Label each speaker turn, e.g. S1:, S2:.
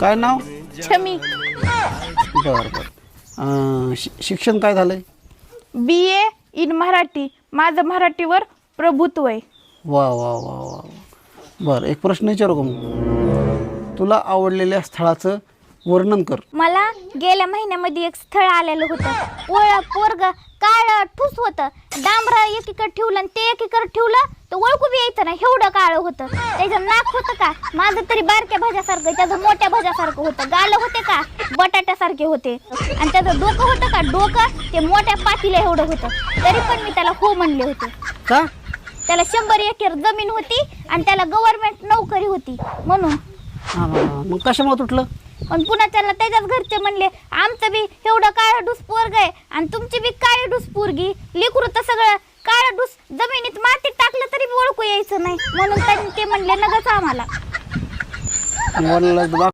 S1: काय नाव?
S2: छमी.
S1: बरं बरं. शिक्षण काय झालंय?
S2: BA in Marathi. माझं मराठीवर प्रभुत्व आहे.
S1: वा वा वा वा. बरं, एक प्रश्न विचारू का मग? तुला आवडलेल्या स्थळाचं वर्णन कर.
S3: मला गेल्या महिन्यामध्ये एक स्थळ आलेलं होतं. पोरग काळ ठुस होतं. डांबरा एकीकडे ठेवलं आणि ते एकीकडे ठेवलं तर ओळखू बी यायचं नाही, एवढं काळ होतं. त्याचं नाक होतं का माझं तरी बारक्या भाज्यासारखं, त्याचं मोठ्या भाज्यासारखं होतं. गाल होते का बटाट्यासारखे होते. आणि त्याचं डोकं होतं का डोकं ते मोठ्या पातीला एवढं होतं. तरी पण मी त्याला हो म्हणले होते.
S1: का?
S3: त्याला 100 एकर जमीन होती आणि त्याला गव्हर्नमेंट नोकरी होती म्हणून.
S1: मग कशामुळे तुटलं?
S3: पण पुन्हा त्याला त्याच्याच घरचे म्हणले आमचं बी एवढं काळं डूस पोरग आहे आणि तुमची बी काळी डूस पोरगी. लेकरू तर सगळं काळं डूस जमिनीत मातीत टाकलं तरी बी ओळखू यायचं नाही म्हणून त्यांनी ते म्हणले नगच आम्हाला.